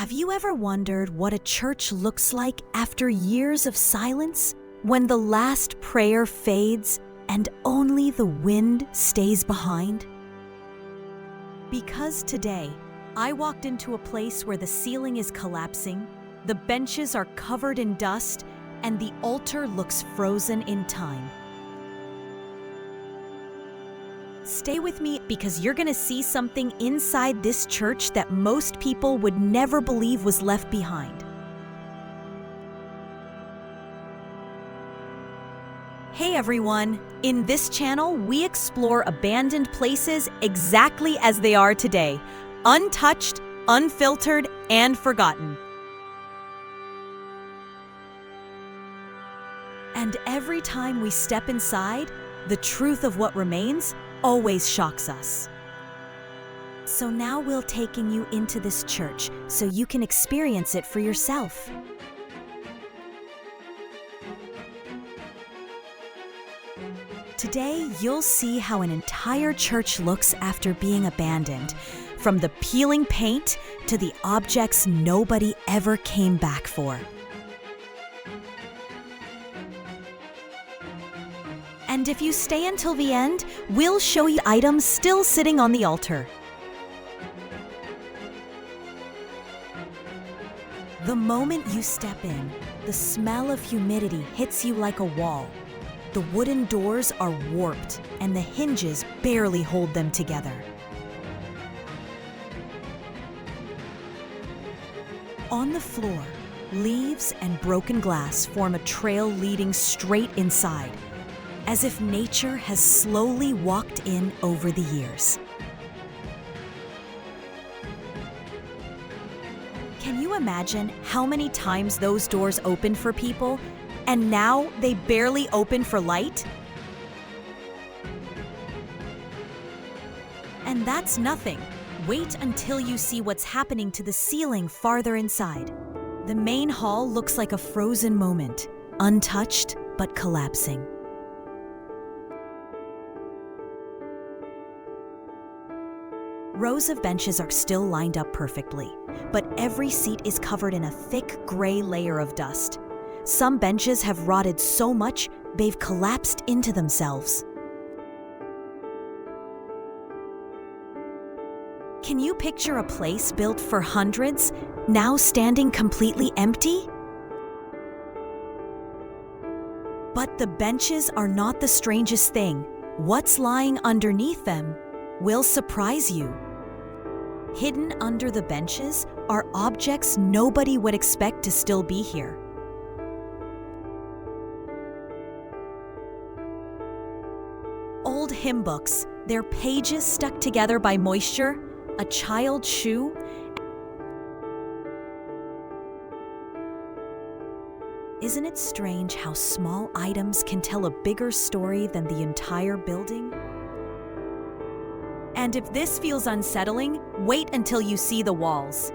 Have you ever wondered what a church looks like after years of silence, when the last prayer fades and only the wind stays behind? Because today, I walked into a place where the ceiling is collapsing, the benches are covered in dust, and the altar looks frozen in time. Stay with me because you're going to see something inside this church that most people would never believe was left behind. Hey everyone! In this channel, we explore abandoned places exactly as they are today, untouched, unfiltered, and forgotten. And every time we step inside, the truth of what remains always shocks us. So now we're taking you into this church so you can experience it for yourself. Today, you'll see how an entire church looks after being abandoned, from the peeling paint to the objects nobody ever came back for. And if you stay until the end, we'll show you items still sitting on the altar. The moment you step in, the smell of humidity hits you like a wall. The wooden doors are warped, and the hinges barely hold them together. On the floor, leaves and broken glass form a trail leading straight inside, as if nature has slowly walked in over the years. Can you imagine how many times those doors opened for people, and now they barely open for light? And that's nothing. Wait until you see what's happening to the ceiling farther inside. The main hall looks like a frozen moment, untouched but collapsing. Rows of benches are still lined up perfectly, but every seat is covered in a thick gray layer of dust. Some benches have rotted so much they've collapsed into themselves. Can you picture a place built for hundreds, now standing completely empty? But the benches are not the strangest thing. What's lying underneath them will surprise you. Hidden under the benches are objects nobody would expect to still be here. Old hymn books, their pages stuck together by moisture, a child's shoe. Isn't it strange how small items can tell a bigger story than the entire building? And if this feels unsettling, wait until you see the walls.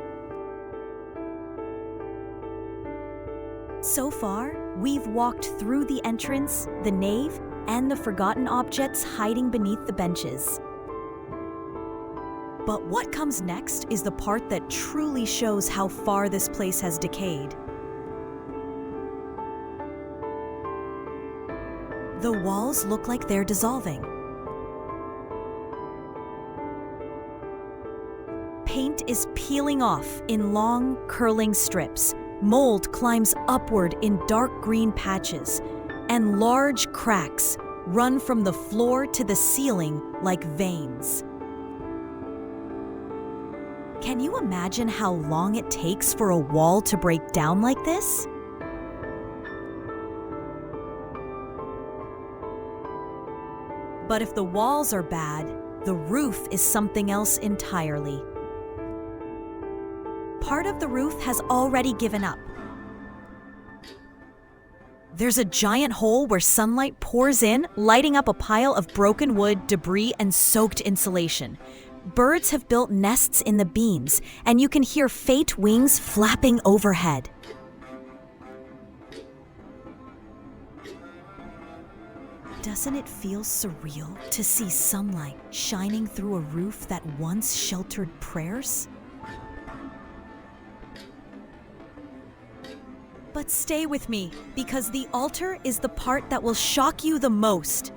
So far, we've walked through the entrance, the nave, and the forgotten objects hiding beneath the benches. But what comes next is the part that truly shows how far this place has decayed. The walls look like they're dissolving. Paint is peeling off in long, curling strips. Mold climbs upward in dark green patches, and large cracks run from the floor to the ceiling like veins. Can you imagine how long it takes for a wall to break down like this? But if the walls are bad, the roof is something else entirely. Part of the roof has already given up. There's a giant hole where sunlight pours in, lighting up a pile of broken wood, debris, and soaked insulation. Birds have built nests in the beams, and you can hear faint wings flapping overhead. Doesn't it feel surreal to see sunlight shining through a roof that once sheltered prayers? But stay with me, because the altar is the part that will shock you the most.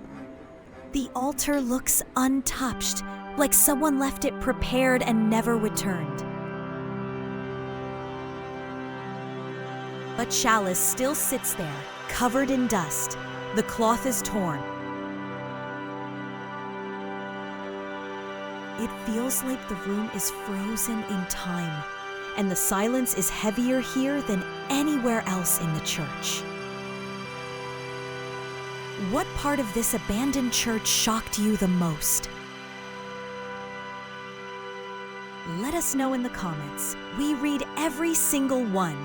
The altar looks untouched, like someone left it prepared and never returned. But Chalice still sits there, covered in dust. The cloth is torn. It feels like the room is frozen in time, and the silence is heavier here than anywhere else in the church. What part of this abandoned church shocked you the most? Let us know in the comments. We read every single one.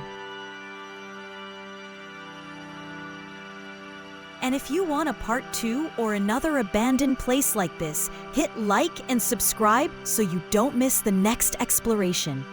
And if you want a part 2 or another abandoned place like this, hit like and subscribe so you don't miss the next exploration.